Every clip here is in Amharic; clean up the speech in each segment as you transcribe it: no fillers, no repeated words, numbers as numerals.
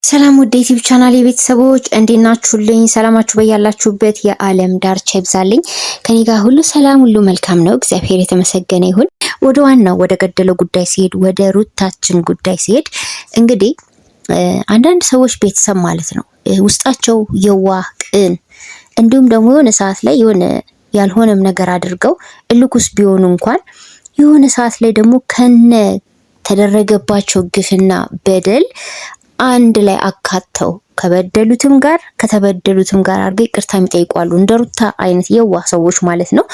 ሰላም ወደ ዩቲዩብ ቻናል የቤተሰቦች እንዴት ናችሁልኝ? ሰላማችሁ በያላችሁበት የዓለም ዳርቻ ይብዛልኝ። ከኔ ጋር ሁሉ ሰላም፣ ሁሉ መልካም ነው። እግዚአብሔር የተመሰገነ ይሁን። ወደ ዋናው ወደ ገደለው ጉዳይ ሲሄድ፣ ወደ ሩታችን ጉዳይ ሲሄድ እንግዲህ አንዳንድ ሰዎች ቤተሰብ ማለት ነው ውስጣቸው የዋህ ቅን፣ እንዲሁም ደግሞ የሆነ ሰዓት ላይ የሆነ ያልሆነም ነገር አድርገው እልኩስ ቢሆኑ እንኳን የሆነ ሰዓት ላይ ደግሞ ከነ ተደረገባቸው ግፍና በደል አንድ ላይ አካተው ከበደሉትም ጋር ከተበደሉትም ጋር አድርገው ይቅርታ የሚጠይቋሉ። እንደ ሩታ አይነት የዋህ ሰዎች ማለት ነው።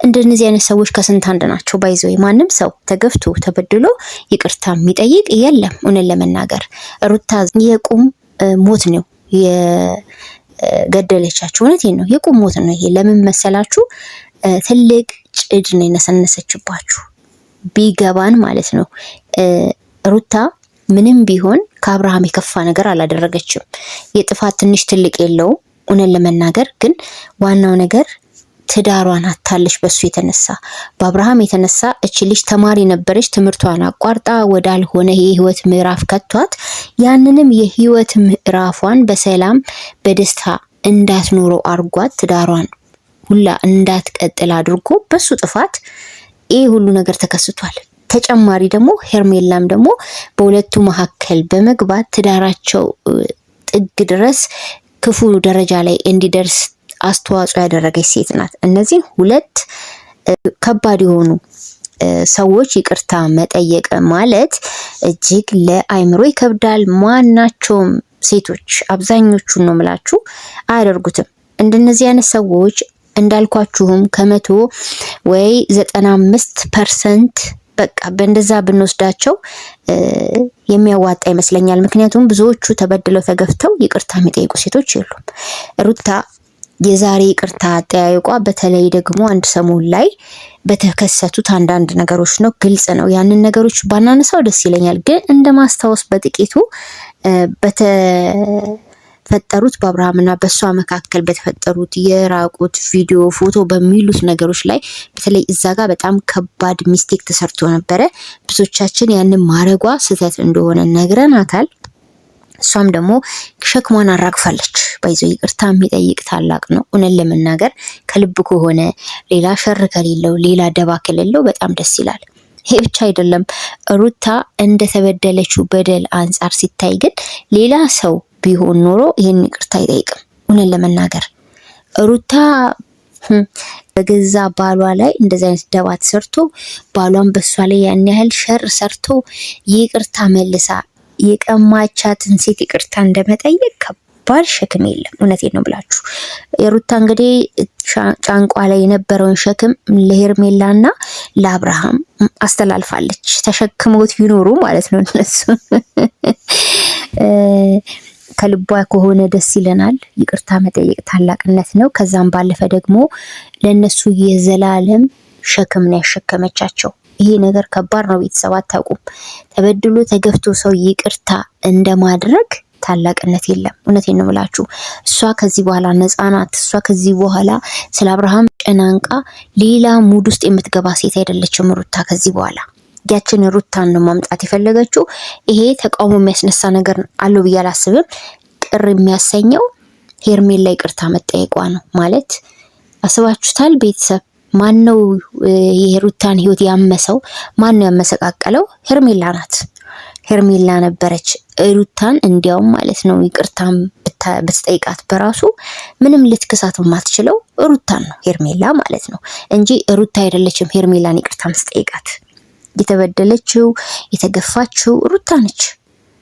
እንደነዚህ አይነት ሰዎች ከስንት አንድ ናቸው። ባይዘው ማንም ሰው ተገፍቶ ተበድሎ ይቅርታ የሚጠይቅ የለም። እውነት ለመናገር ሩታ የቁም ሞት ነው የገደለቻቸው። እውነቴን ነው፣ የቁም ሞት ነው ይሄ። ለምን መሰላችሁ? ትልቅ ጭድ ነው የነሰነሰችባችሁ ቢገባን ማለት ነው። ሩታ ምንም ቢሆን ከአብርሃም የከፋ ነገር አላደረገችም። የጥፋት ትንሽ ትልቅ የለውም። እውነት ለመናገር ግን ዋናው ነገር ትዳሯን አታለች። በሱ የተነሳ በአብርሃም የተነሳ እቺ ልጅ ተማሪ ነበረች። ትምህርቷን አቋርጣ ወዳልሆነ የህይወት ምዕራፍ ከቷት፣ ያንንም የህይወት ምዕራፏን በሰላም በደስታ እንዳትኖረው አርጓት፣ ትዳሯን ሁላ እንዳትቀጥል አድርጎ በሱ ጥፋት ይህ ሁሉ ነገር ተከስቷል። ተጨማሪ ደግሞ ሄርሜላም ደግሞ በሁለቱ መካከል በመግባት ትዳራቸው ጥግ ድረስ ክፉ ደረጃ ላይ እንዲደርስ አስተዋጽኦ ያደረገች ሴት ናት። እነዚህ ሁለት ከባድ የሆኑ ሰዎች ይቅርታ መጠየቅ ማለት እጅግ ለአይምሮ ይከብዳል። ማናቸውም ሴቶች አብዛኞቹን ነው ምላችሁ አያደርጉትም። እንደነዚህ አይነት ሰዎች እንዳልኳችሁም ከመቶ ወይ 95% በቃ በእንደዛ ብንወስዳቸው የሚያዋጣ ይመስለኛል። ምክንያቱም ብዙዎቹ ተበድለው ተገፍተው ይቅርታ የሚጠይቁ ሴቶች የሉም። ሩታ የዛሬ ይቅርታ አጠያየቋ በተለይ ደግሞ አንድ ሰሞን ላይ በተከሰቱት አንዳንድ ነገሮች ነው፣ ግልጽ ነው። ያንን ነገሮች ባናነሳው ደስ ይለኛል። ግን እንደ ማስታወስ በጥቂቱ በተፈጠሩት በአብርሃምና በሷ መካከል በተፈጠሩት የራቁት ቪዲዮ፣ ፎቶ በሚሉት ነገሮች ላይ በተለይ እዛ ጋር በጣም ከባድ ሚስቴክ ተሰርቶ ነበረ። ብዙዎቻችን ያንን ማረጓ ስህተት እንደሆነ ነግረናታል። እሷም ደግሞ ሸክሟን አራግፋለች። ባይዘው ይቅርታ የሚጠይቅ ታላቅ ነው። እውነት ለመናገር ከልብ ከሆነ ሌላ ሸር ከሌለው ሌላ ደባ ከሌለው በጣም ደስ ይላል። ይሄ ብቻ አይደለም። ሩታ እንደተበደለችው በደል አንጻር ሲታይ ግን ሌላ ሰው ቢሆን ኖሮ ይሄን ይቅርታ አይጠይቅም። እውነት ለመናገር ሩታ በገዛ ባሏ ላይ እንደዚህ አይነት ደባ ተሰርቶ ባሏን በሷ ላይ ያን ያህል ሸር ሰርቶ ይቅርታ መልሳ የቀማቻትን ሴት ይቅርታ እንደመጠየቅ ከባድ ሸክም የለም። እውነቴን ነው ብላችሁ የሩታ እንግዲህ ጫንቋ ላይ የነበረውን ሸክም ለሄርሜላና ለአብርሃም አስተላልፋለች። ተሸክመውት ቢኖሩ ማለት ነው እነሱ ከልቧ ከሆነ ደስ ይለናል። ይቅርታ መጠየቅ ታላቅነት ነው። ከዛም ባለፈ ደግሞ ለነሱ የዘላለም ሸክም ነው ያሸከመቻቸው። ይሄ ነገር ከባድ ነው። ቤተሰብ አታውቁም። ተበድሎ ተገፍቶ ሰው ይቅርታ እንደማድረግ ታላቅነት የለም። እውነቴን ነው ብላችሁ እሷ ከዚህ በኋላ ነፃ ናት። እሷ ከዚህ በኋላ ስለ አብርሃም ጨናንቃ ሌላ ሙድ ውስጥ የምትገባ ሴት አይደለችም ሩታ። ከዚህ በኋላ ያችን ሩታን ነው ማምጣት የፈለገችው። ይሄ ተቃውሞ የሚያስነሳ ነገር አለው ብዬ አላስብም። ቅር የሚያሰኘው ሄርሜላ ይቅርታ መጠየቋ ነው። ማለት አስባችሁታል ቤተሰብ? ማነው የሩታን ህይወት ያመሰው? ማነው ያመሰቃቀለው? ሄርሜላ ናት። ሄርሜላ ነበረች ሩታን እንዲያውም ማለት ነው ይቅርታም ብትጠይቃት በራሱ ምንም ልትክሳት የማትችለው ሩታን ነው፣ ሄርሜላ ማለት ነው እንጂ ሩታ አይደለችም ሄርሜላን ይቅርታ ምትጠይቃት። የተበደለችው የተገፋችው ሩታ ነች።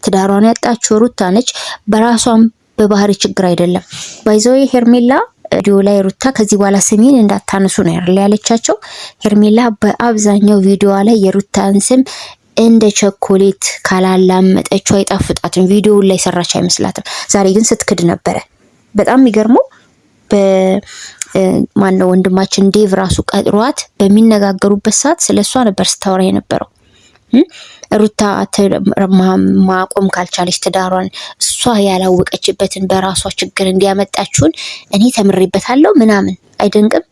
ትዳሯን ያጣችው ሩታ ነች። በራሷም በባህሪ ችግር አይደለም። ባይዘው ሄርሜላ ቪዲዮ ላይ ሩታ ከዚህ በኋላ ስሜን እንዳታነሱ ነው ያለቻቸው። ሄርሜላ በአብዛኛው ቪዲዮ ላይ የሩታን ስም እንደ ቸኮሌት ካላላመጠችው አይጣፍጣትም። ቪዲዮ ላይ ሰራች አይመስላትም። ዛሬ ግን ስትክድ ነበረ። በጣም የሚገርመው ማነው ወንድማችን ዴቭ ራሱ ቀጥሯት በሚነጋገሩበት ሰዓት ስለሷ ነበር ስታወራ የነበረው። ሩታ ማቆም ካልቻለች ትዳሯን እሷ ያላወቀችበትን በራሷ ችግር እንዲያመጣችሁን እኔ ተምሬበታለሁ ምናምን አይደንቅም።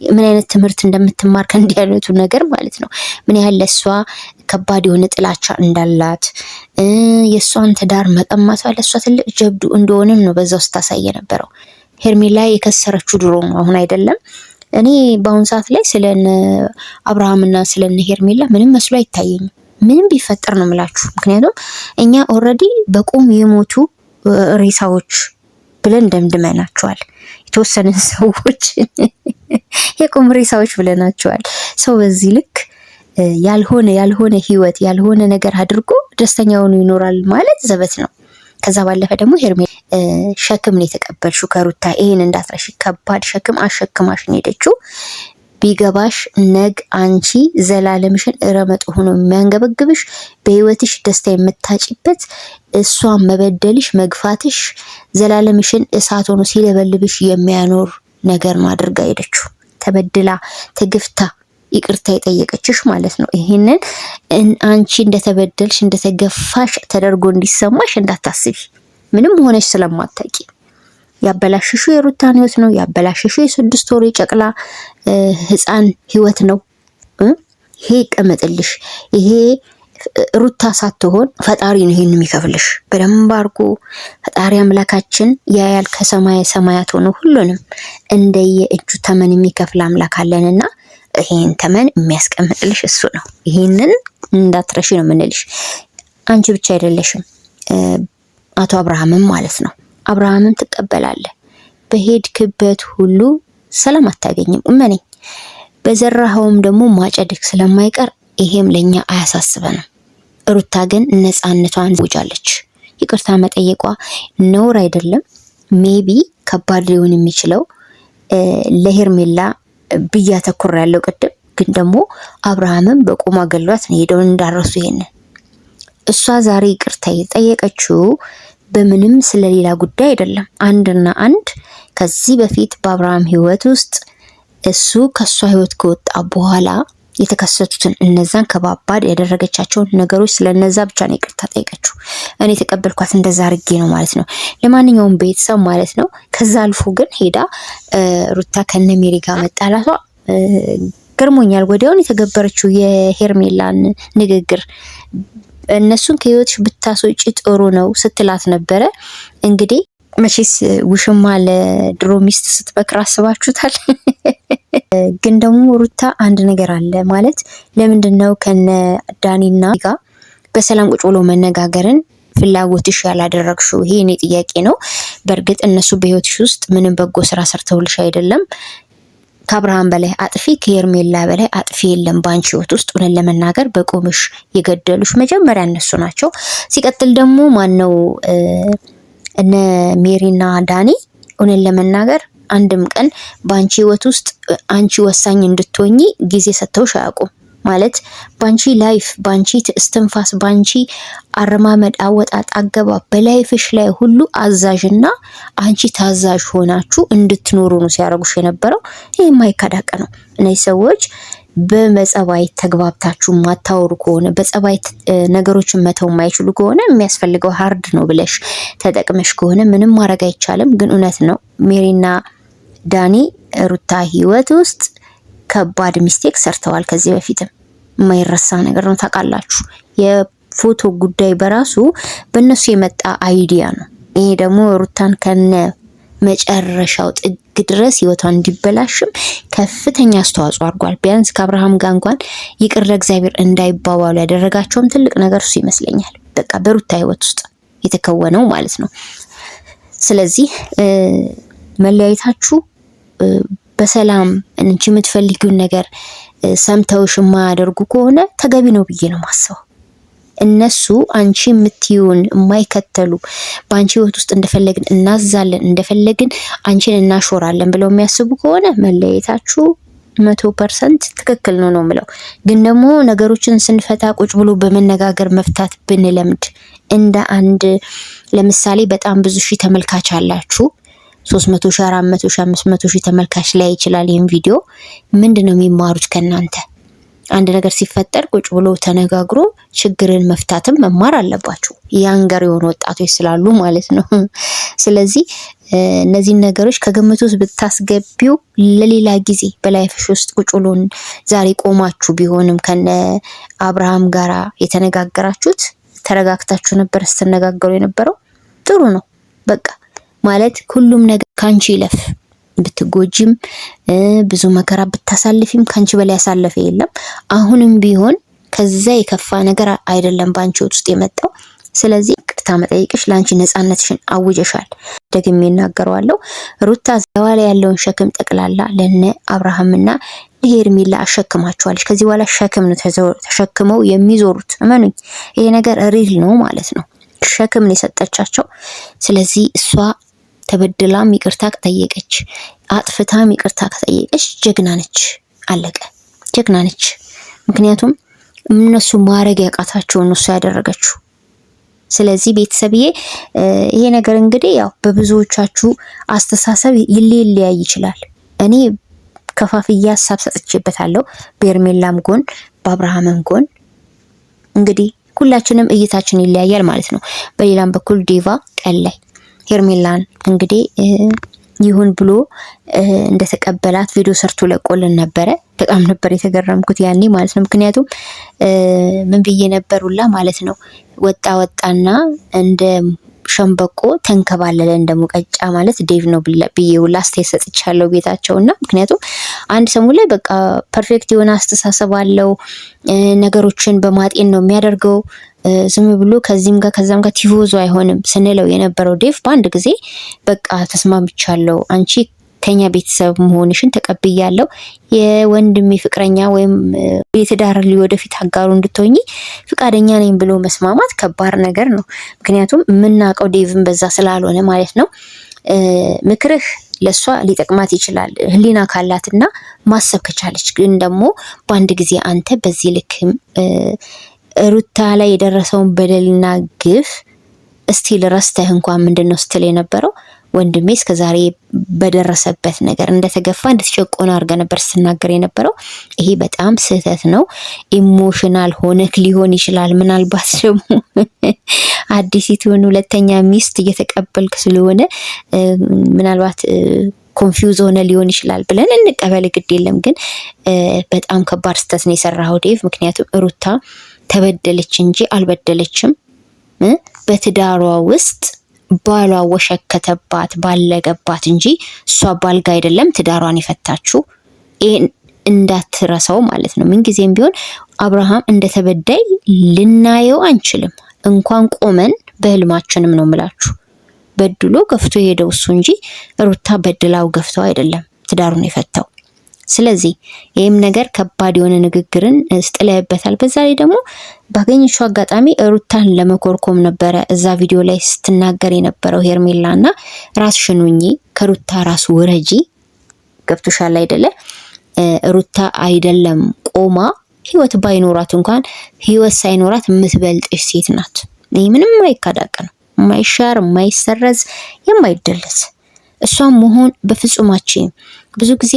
ምን አይነት ትምህርት እንደምትማር ከእንዲህ አይነቱ ነገር ማለት ነው። ምን ያህል ለሷ ከባድ የሆነ ጥላቻ እንዳላት የሷን ትዳር መቀማቷ ለሷ ትልቅ ጀብዱ እንደሆነም ነው በዛው ስታሳየ ነበረው። ሄርሜላ የከሰረችው ድሮ ነው አሁን አይደለም። እኔ በአሁን ሰዓት ላይ ስለነ አብርሃምና ስለነ ሄርሜላ ምንም መስሎ አይታየኝም። ምንም ቢፈጠር ነው የምላችሁ። ምክንያቱም እኛ ኦልሬዲ በቁም የሞቱ ሬሳዎች ብለን ደምድመናቸዋል። የተወሰነ ሰዎች የቁም ሬሳዎች ብለናቸዋል። ሰው በዚህ ልክ ያልሆነ ህይወት ያልሆነ ነገር አድርጎ ደስተኛ ሆኖ ይኖራል ማለት ዘበት ነው። ከዛ ባለፈ ደግሞ ሄርሜላ ሸክም ነው የተቀበልሽው ከሩታ። ይሄን እንዳትረሺ። ከባድ ሸክም አሸክማሽን ሄደችው። ቢገባሽ ነግ አንቺ ዘላለምሽን ረመጥ ሆኖ የሚያንገበግብሽ በህይወትሽ ደስታ የምታጪበት እሷን መበደልሽ መግፋትሽ ዘላለምሽን እሳት ሆኖ ሲለበልብሽ የሚያኖር ነገር ነው አድርጋ ሄደችው። ተበድላ ተግፍታ ይቅርታ የጠየቀችሽ ማለት ነው። ይሄንን አንቺ እንደተበደልሽ እንደተገፋሽ ተደርጎ እንዲሰማሽ እንዳታስቢ። ምንም ሆነሽ ስለማታቂ ያበላሽሹ የሩታን ህይወት ነው ያበላሽሹ የ6 ወር ጨቅላ ህፃን ህይወት ነው። ይሄ ይቀመጥልሽ። ይሄ ሩታ ሳትሆን ፈጣሪ ነው ይሄን የሚከፍልሽ። በደንብ አርጎ ፈጣሪ አምላካችን ያያል ከሰማይ ሰማያት ሆኖ ሁሉንም እንደየ እጁ ተመን የሚከፍል አምላክ አለንና ይሄን ተመን የሚያስቀምጥልሽ እሱ ነው። ይሄንን እንዳትረሺ ነው የምንልሽ። አንቺ ብቻ አይደለሽም አቶ አብርሃምም ማለት ነው። አብርሃምም ትቀበላለህ። በሄድክበት ሁሉ ሰላም አታገኝም። እመነኝ። በዘራኸውም ደግሞ ማጨድክ ስለማይቀር ይሄም ለኛ አያሳስበንም። ሩታ ግን ነፃነቷን ወጃለች። ይቅርታ መጠየቋ ነውር አይደለም። ሜቢ ከባድ ሊሆን የሚችለው ለሄርሜላ ብያ ተኩር ያለው ቅድም ግን ደግሞ አብርሃምም በቁማ ገሏት ነው ሄደው እንዳረሱ። ይሄንን እሷ ዛሬ ይቅርታ የጠየቀችው በምንም ስለሌላ ጉዳይ አይደለም። አንድና አንድ ከዚህ በፊት በአብርሃም ህይወት ውስጥ እሱ ከሷ ህይወት ከወጣ በኋላ የተከሰቱትን እነዛን ከባባድ ያደረገቻቸውን ነገሮች ስለነዛ ብቻ ነው ይቅርታ ጠየቀችው። እኔ ተቀበልኳት እንደዛ አርጌ ነው ማለት ነው። ለማንኛውም ቤተሰብ ማለት ነው። ከዛ አልፎ ግን ሄዳ ሩታ ከነሜሪ ጋር መጣላቷ ገርሞኛል። ወዲያውን የተገበረችው የሄርሜላን ንግግር እነሱን ከህይወትሽ ብታስወጪ ጥሩ ነው ስትላት ነበረ። እንግዲህ መቼስ ውሽማ ለድሮ ሚስት ስትበክር አስባችሁታል። ግን ደግሞ ሩታ አንድ ነገር አለ ማለት ለምንድነው ከነ ዳኒና ጋር በሰላም ቁጭ ብሎ መነጋገርን ፍላጎትሽ ያላደረግሽው? ይሄ እኔ ጥያቄ ነው። በእርግጥ እነሱ በህይወትሽ ውስጥ ምንም በጎ ስራ ሰርተውልሽ አይደለም። ከአብርሃም በላይ አጥፊ ከሄርሜላ በላይ አጥፊ የለም ባንቺ ህይወት ውስጥ። ሆነን ለመናገር በቆምሽ የገደሉሽ መጀመሪያ እነሱ ናቸው። ሲቀጥል ደግሞ ማነው እነ ሜሪና ዳኒ ሆነን ለመናገር አንድም ቀን ባንቺ ህይወት ውስጥ አንቺ ወሳኝ እንድትሆኚ ጊዜ ሰጥተውሽ አያውቁም። ማለት ባንቺ ላይፍ ባንቺ እስትንፋስ ባንቺ አረማመድ አወጣጥ አገባብ በላይፍሽ ላይ ሁሉ አዛዥና አንቺ ታዛዥ ሆናችሁ እንድትኖሩ ነው ሲያረጉሽ የነበረው። ይሄ የማይካዳቀ ነው። እነዚህ ሰዎች በጸባይ ተግባብታችሁ ማታወሩ ከሆነ በጸባይ ነገሮችን መተው የማይችሉ ከሆነ የሚያስፈልገው ሃርድ ነው ብለሽ ተጠቅመሽ ከሆነ ምንም ማድረግ አይቻልም። ግን እውነት ነው ሜሪና ዳኒ ሩታ ህይወት ውስጥ ከባድ ሚስቴክ ሰርተዋል። ከዚህ በፊትም የማይረሳ ነገር ነው። ታውቃላችሁ የፎቶ ጉዳይ በራሱ በእነሱ የመጣ አይዲያ ነው። ይሄ ደግሞ ሩታን ከነ መጨረሻው ጥግ ድረስ ህይወቷን እንዲበላሽም ከፍተኛ አስተዋጽኦ አድርጓል። ቢያንስ ከአብርሃም ጋር እንኳን ይቅር ለእግዚአብሔር እንዳይባባሉ ያደረጋቸውም ትልቅ ነገር እሱ ይመስለኛል። በቃ በሩታ ህይወት ውስጥ የተከወነው ማለት ነው። ስለዚህ መለያየታችሁ በሰላም እንጂ የምትፈልጊውን ነገር ሰምተውሽ የማያደርጉ ከሆነ ተገቢ ነው ብዬ ነው ማስበው። እነሱ አንቺ የምትይውን የማይከተሉ በአንቺ ህይወት ውስጥ እንደፈለግን እናዛለን እንደፈለግን አንቺን እናሾራለን ብለው የሚያስቡ ከሆነ መለያየታችሁ 100% ትክክል ነው ነው የምለው። ግን ደግሞ ነገሮችን ስንፈታ ቁጭ ብሎ በመነጋገር መፍታት ብንለምድ እንደ አንድ ለምሳሌ በጣም ብዙ ሺህ ተመልካች አላችሁ 300 ሺህ 400 ሺህ 500 ሺህ ተመልካች ላይ ይችላል ይሄን ቪዲዮ። ምንድነው የሚማሩት ከናንተ? አንድ ነገር ሲፈጠር ቁጭ ብሎ ተነጋግሮ ችግርን መፍታትም መማር አለባችሁ። ያንገር የሆኑ ወጣቶች ስላሉ ማለት ነው። ስለዚህ እነዚህን ነገሮች ከግምት ውስጥ ብታስገቢው ለሌላ ጊዜ በላይፍሽ ውስጥ ቁጭ ብሎን ዛሬ ቆማችሁ ቢሆንም ከነ አብርሃም ጋራ የተነጋገራችሁት ተረጋግታችሁ ነበር ስትነጋገሩ የነበረው ጥሩ ነው። በቃ ማለት ሁሉም ነገር ካንቺ ይለፍ። ብትጎጂም ብዙ መከራ ብታሳልፊም ካንቺ በላይ ያሳለፈ የለም። አሁንም ቢሆን ከዛ የከፋ ነገር አይደለም ባንቺ ውስጥ የመጣው። ስለዚህ ይቅርታ መጠየቅሽ ላንቺ ነፃነትሽን አውጀሻል። ደግሜ እናገረዋለሁ። ሩታ ዘዋላ ያለውን ሸክም ጠቅላላ ለነ አብርሃምና ለሄርሜላ አሸክማቸዋለች። ከዚህ በኋላ ሸክም ነው ተሸክመው የሚዞሩት። እመኑኝ፣ ይሄ ነገር ሪል ነው ማለት ነው። ሸክም ነው የሰጠቻቸው። ስለዚህ እሷ ተበድላም ይቅርታ ከጠየቀች አጥፍታም ይቅርታ ከጠየቀች ጀግና ነች። አለቀ። ጀግና ነች። ምክንያቱም እነሱ ማድረግ ያቃታቸው ነው እሷ ያደረገችው። ስለዚህ ቤተሰብዬ ይሄ ነገር እንግዲህ ያው በብዙዎቻችሁ አስተሳሰብ ሊለያይ ይችላል። እኔ ከፋፍያ ሀሳብ ሰጥቼበታለሁ። በሄርሜላም ጎን በአብርሃምም ጎን እንግዲህ ሁላችንም እይታችን ይለያያል ማለት ነው። በሌላም በኩል ዴቫ ቀን ላይ ሄርሜላን እንግዲህ ይሁን ብሎ እንደተቀበላት ቪዲዮ ሰርቶ ለቆልን ነበረ። በጣም ነበር የተገረምኩት ያኔ ማለት ነው። ምክንያቱም ምን ብዬ ነበሩላ ማለት ነው ወጣና እንደ ሸምበቆ ተንከባለለ እንደ ሙቀጫ ማለት ዴቭ ነው ብዬ ሁላ አስተያየት ሰጥቻለሁ ቤታቸውና። ምክንያቱም አንድ ሰሞን ላይ በቃ ፐርፌክት የሆነ አስተሳሰብ አለው፣ ነገሮችን በማጤን ነው የሚያደርገው። ዝም ብሎ ከዚህም ጋር ከዛም ጋር ቲፎዞ አይሆንም ስንለው የነበረው ዴቭ በአንድ ጊዜ በቃ ተስማምቻለሁ፣ አንቺ ከኛ ቤተሰብ መሆንሽን ተቀብያለሁ፣ የወንድሜ ፍቅረኛ ወይም የትዳር ወደፊት አጋሩ እንድትሆኚ ፍቃደኛ ነኝ ብሎ መስማማት ከባድ ነገር ነው። ምክንያቱም የምናውቀው ዴቭን በዛ ስላልሆነ ማለት ነው። ምክርህ ለሷ ሊጠቅማት ይችላል ህሊና ካላትና ማሰብ ከቻለች። ግን ደግሞ በአንድ ጊዜ አንተ በዚህ ልክም ሩታ ላይ የደረሰውን በደልና ግፍ እስቲል ረስተህ እንኳን ምንድነው ስትል የነበረው ወንድሜ እስከዛሬ በደረሰበት ነገር እንደተገፋ እንደተጨቆነ አድርገህ ነበር ስትናገር የነበረው። ይሄ በጣም ስህተት ነው። ኢሞሽናል ሆነክ ሊሆን ይችላል። ምናልባት ደግሞ አዲሲቱን ሁለተኛ ሚስት እየተቀበልክ ስለሆነ ምናልባት ኮንፊውዝ ሆነ ሊሆን ይችላል ብለን እንቀበል፣ ግድ የለም። ግን በጣም ከባድ ስህተት ነው የሰራኸው ዴቭ። ምክንያቱም ሩታ ተበደለች እንጂ አልበደለችም። በትዳሯ ውስጥ ባሏ ወሸከተባት ባለገባት እንጂ እሷ ባልጋ አይደለም ትዳሯን የፈታችው። ይሄን እንዳትረሳው ማለት ነው። ምን ጊዜም ቢሆን አብርሃም እንደተበዳይ ልናየው አንችልም። እንኳን ቆመን በህልማችንም ነው ምላችሁ። በድሎ ገፍቶ የሄደው እሱ እንጂ ሩታ በድላው ገፍተው አይደለም ትዳሩን የፈታው። ስለዚህ ይህም ነገር ከባድ የሆነ ንግግርን ስጥለህበታል። በዛ ላይ ደግሞ ባገኘሽው አጋጣሚ ሩታን ለመኮርኮም ነበረ እዛ ቪዲዮ ላይ ስትናገር የነበረው ሄርሜላና ራስሽን ሁኚ፣ ከሩታ ራስ ውረጂ። ገብቶሻል አይደለ? ሩታ አይደለም ቆማ ህይወት ባይኖራት እንኳን ህይወት ሳይኖራት የምትበልጥሽ ሴት ናት። ይህ ምንም አይካዳቅ ነው፣ የማይሻር የማይሰረዝ የማይደለስ እሷም መሆን በፍጹማችን። ብዙ ጊዜ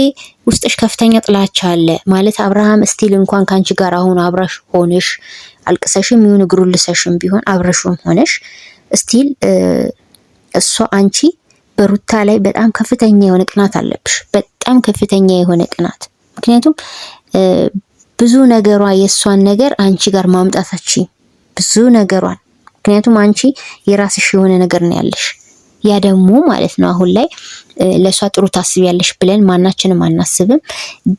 ውስጥሽ ከፍተኛ ጥላቻ አለ ማለት አብርሃም ስቲል እንኳን ካንቺ ጋር አሁን አብራሽ ሆነሽ አልቅሰሽም ይሁን እግሩን ልሰሽም ቢሆን አብረሽም ሆነሽ ስቲል እሷ አንቺ በሩታ ላይ በጣም ከፍተኛ የሆነ ቅናት አለብሽ። በጣም ከፍተኛ የሆነ ቅናት። ምክንያቱም ብዙ ነገሯ የእሷን ነገር አንቺ ጋር ማምጣታች ብዙ ነገሯን። ምክንያቱም አንቺ የራስሽ የሆነ ነገር ነው ያለሽ። ያ ደግሞ ማለት ነው አሁን ላይ ለሷ ጥሩ ታስቢያለሽ ብለን ማናችንም አናስብም።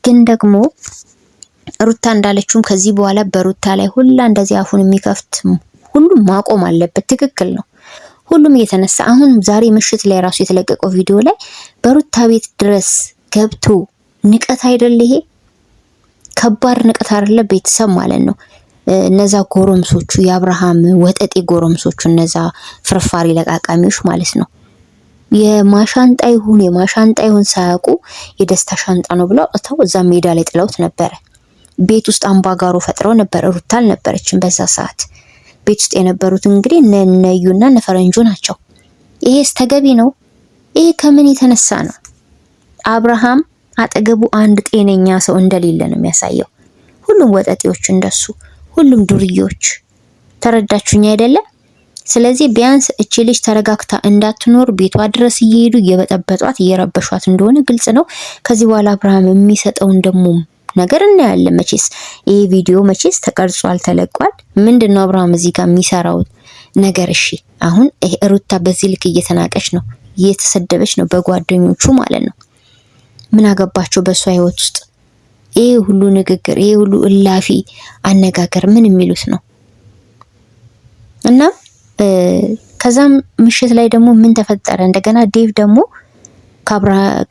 ግን ደግሞ ሩታ እንዳለችውም ከዚህ በኋላ በሩታ ላይ ሁላ እንደዚህ አፉን የሚከፍት ሁሉም ማቆም አለበት። ትክክል ነው። ሁሉም እየተነሳ አሁን ዛሬ ምሽት ላይ ራሱ የተለቀቀው ቪዲዮ ላይ በሩታ ቤት ድረስ ገብቶ ንቀት አይደል? ይሄ ከባድ ንቀት አይደለ? ቤተሰብ ማለት ነው። እነዛ ጎረምሶቹ የአብርሃም ወጠጤ ጎረምሶቹ እነዛ ፍርፋሪ ለቃቃሚዎች ማለት ነው። የማሻንጣ ይሁን ሳያውቁ የደስታ ሻንጣ ነው ብለው አውጥተው እዛ ሜዳ ላይ ጥለውት ነበረ። ቤት ውስጥ አምባጋሮ ፈጥረው ነበር። ሩታ አልነበረችም በዛ ሰዓት። ቤት ውስጥ የነበሩት እንግዲህ እነዩና ነፈረንጁ ናቸው። ይሄስ ተገቢ ነው? ይሄ ከምን የተነሳ ነው? አብርሃም አጠገቡ አንድ ጤነኛ ሰው እንደሌለ ነው የሚያሳየው። ሁሉም ወጠጤዎች እንደሱ፣ ሁሉም ዱርዮች። ተረዳችሁኝ አይደለ? ስለዚህ ቢያንስ እቺ ልጅ ተረጋግታ እንዳትኖር ቤቷ ድረስ እየሄዱ እየበጠበጧት እየረበሿት እንደሆነ ግልጽ ነው። ከዚህ በኋላ አብርሃም የሚሰጠውን ደግሞ ነገር እናያለን። መቼስ ይሄ ቪዲዮ መቼስ ተቀርጿል፣ ተለቋል። ምንድነው አብርሃም እዚህ ጋር የሚሰራው ነገር? እሺ አሁን ሩታ በዚህ ልክ እየተናቀች ነው፣ እየተሰደበች ነው በጓደኞቹ ማለት ነው። ምን አገባቸው በሷ ህይወት ውስጥ? ይሄ ሁሉ ንግግር፣ ይሄ ሁሉ እላፊ አነጋገር ምን የሚሉት ነው? እና ከዛም ምሽት ላይ ደግሞ ምን ተፈጠረ? እንደገና ዴቭ ደግሞ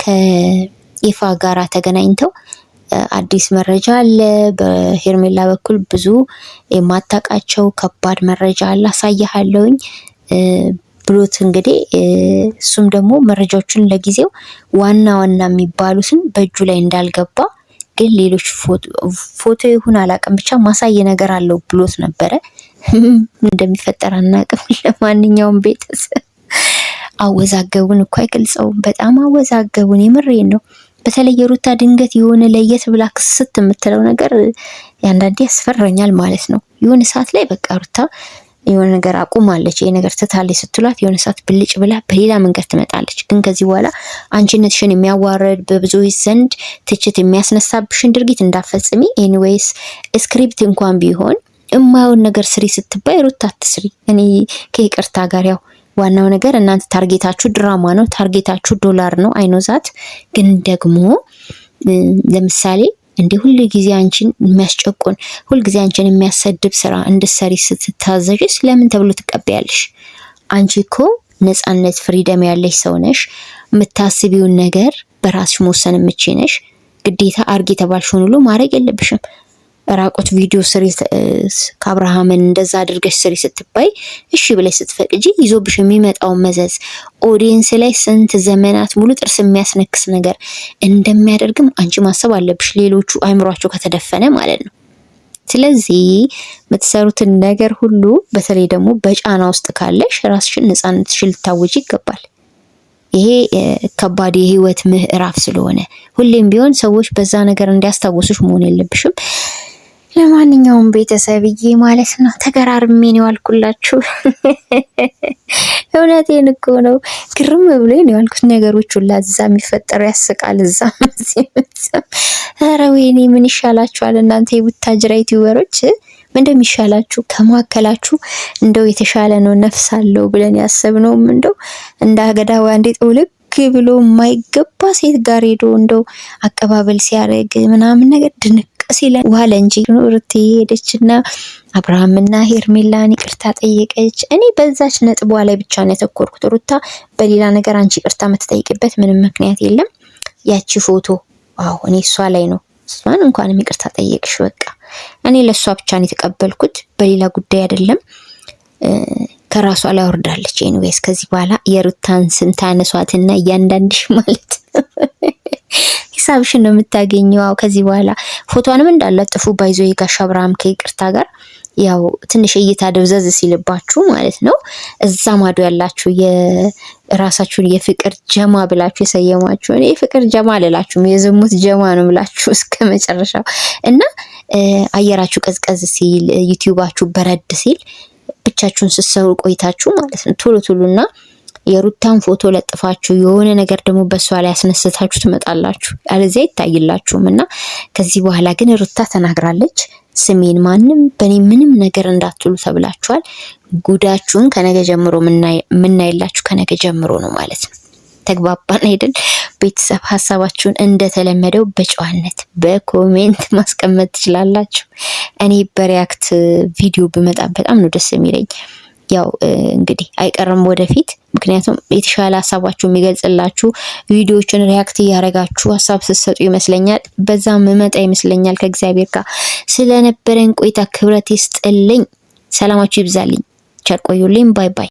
ከኢፋ ጋራ ተገናኝተው አዲስ መረጃ አለ፣ በሄርሜላ በኩል ብዙ የማታውቃቸው ከባድ መረጃ አለ አሳያለሁኝ ብሎት እንግዲህ እሱም ደግሞ መረጃዎችን ለጊዜው ዋና ዋና የሚባሉትን በእጁ ላይ እንዳልገባ ግን ሌሎች ፎቶ ይሁን አላውቅም ብቻ ማሳየ ነገር አለው ብሎት ነበረ። እንደሚፈጠር አናውቅም። ለማንኛውም ቤተሰብ አወዛገቡን እኮ አይገልጸውም። በጣም አወዛገቡን። የምሬን ነው። በተለይ ሩታ ድንገት የሆነ ለየት ብላ ክስት የምትለው ነገር ያንዳንዴ ያስፈራኛል ማለት ነው። የሆነ ሰዓት ላይ በቃ ሩታ የሆነ ነገር አቁማለች፣ ይሄ ነገር ትታለች ስትሏት የሆነ ሰዓት ብልጭ ብላ በሌላ መንገድ ትመጣለች። ግን ከዚህ በኋላ አንቺነትሽን የሚያዋርድ በብዙዎች ዘንድ ትችት የሚያስነሳብሽን ድርጊት እንዳፈጽሚ። ኤኒዌይስ ስክሪፕት እንኳን ቢሆን እማየውን ነገር ስሪ ስትባይ ሩታ አትስሪ። እኔ ከይቅርታ ጋር ያው ዋናው ነገር እናንተ ታርጌታችሁ ድራማ ነው፣ ታርጌታችሁ ዶላር ነው። አይኖዛት ግን ደግሞ ለምሳሌ እንደ ሁሉ ጊዜ አንቺን የሚያስጨቁን ሁሉ ጊዜ አንቺን የሚያሰድብ ስራ እንድትሰሪ ስትታዘዥስ ለምን ተብሎ ትቀበያለሽ? አንቺ እኮ ነፃነት ፍሪደም ያለሽ ሰው ነሽ። የምታስቢውን ነገር በራስሽ መወሰን የምትችይ ነሽ። ግዴታ አርግ የተባልሽውን ሁሉ ማድረግ የለብሽም። ራቆት ቪዲዮ ስሪ ከአብርሃምን እንደዛ አድርገሽ ስሪ ስትባይ እሺ ብለሽ ስትፈቅጂ ይዞብሽ የሚመጣው መዘዝ ኦዲየንስ ላይ ስንት ዘመናት ሙሉ ጥርስ የሚያስነክስ ነገር እንደሚያደርግም አንቺ ማሰብ አለብሽ። ሌሎቹ አይምሯቸው ከተደፈነ ማለት ነው። ስለዚህ የምትሰሩትን ነገር ሁሉ በተለይ ደግሞ በጫና ውስጥ ካለሽ ራስሽን ነፃነትሽን ልታወጂ ይገባል። ይሄ ከባድ የህይወት ምዕራፍ ስለሆነ ሁሌም ቢሆን ሰዎች በዛ ነገር እንዲያስታውሱሽ መሆን የለብሽም። ለማንኛውም ቤተሰብዬ ማለት ነው ተገራርሜ ነው ያልኩላችሁ። እውነቴን እኮ ነው። ግርም ብሎኝ ነው ያልኩት። ነገሮች ሁላ እዛ የሚፈጠረው ያስቃል። እዛ ኧረ ወይኔ ምን ይሻላችኋል እናንተ የቡታጅራ ዩቲዩበሮች? ምን እንደሚሻላችሁ ከመካከላችሁ እንደው የተሻለ ነው ነፍስ አለው ብለን ያሰብነውም እንደው እንደ አገዳው አንዴ ጥውልግ ብሎ የማይገባ ሴት ጋር ሄዶ እንደው አቀባበል ሲያደርግ ምናምን ነገር ድንቅ ሲለን ዋለ እንጂ ሩት ሄደችና አብርሃምና ሄርሜላን ይቅርታ ጠየቀች። እኔ በዛች ነጥቧ ላይ ብቻ ነው የተኮርኩት። ሩታ በሌላ ነገር አንቺ ይቅርታ የምትጠይቅበት ምንም ምክንያት የለም። ያቺ ፎቶ አዎ እኔ እሷ ላይ ነው እሷን እንኳንም ይቅርታ ጠየቅሽ በቃ እኔ ለሷ ብቻ ነው የተቀበልኩት፣ በሌላ ጉዳይ አይደለም። ከራሷ ላይ ወርዳለች። ኤኒዌይስ ከዚህ በኋላ የሩታን ስም ታነሷትና እያንዳንድሽ ማለት ነው ሂሳብሽን ነው የምታገኘው። አዎ ከዚህ በኋላ ፎቶንም እንዳላጥፉ ባይዞ የጋሽ አብርሃም ከይቅርታ ጋር ያው ትንሽ እይታ ደብዘዝ ሲልባችሁ ማለት ነው። እዛ ማዶ ያላችሁ የራሳችሁን የፍቅር ጀማ ብላችሁ የሰየማችሁ እኔ የፍቅር ጀማ አልላችሁም የዝሙት ጀማ ነው ብላችሁ እስከ መጨረሻው እና አየራችሁ ቀዝቀዝ ሲል ዩቲዩባችሁ በረድ ሲል ብቻችሁን ስትሰሩ ቆይታችሁ ማለት ነው ቶሎና የሩታን ፎቶ ለጥፋችሁ የሆነ ነገር ደግሞ በሷ ላይ ያስነስታችሁ ትመጣላችሁ። አለዚያ ይታይላችሁም እና ከዚህ በኋላ ግን ሩታ ተናግራለች። ስሜን ማንም በኔ ምንም ነገር እንዳትሉ ተብላችኋል። ጉዳችሁን ከነገ ጀምሮ ምናይላችሁ ከነገ ጀምሮ ነው ማለት ነው። ተግባባን አይደል? ቤተሰብ ሀሳባችሁን እንደተለመደው በጨዋነት በኮሜንት ማስቀመጥ ትችላላችሁ። እኔ በሪያክት ቪዲዮ ብመጣ በጣም ነው ደስ የሚለኝ። ያው እንግዲህ አይቀርም ወደፊት፣ ምክንያቱም የተሻለ ሀሳባችሁ የሚገልጽላችሁ ቪዲዮዎችን ሪያክት እያደረጋችሁ ሀሳብ ስትሰጡ ይመስለኛል። በዛም መመጣ ይመስለኛል። ከእግዚአብሔር ጋር ስለነበረን ቆይታ ክብረት ይስጥልኝ። ሰላማችሁ ይብዛልኝ። ቸር ቆዩልኝ። ባይ ባይ።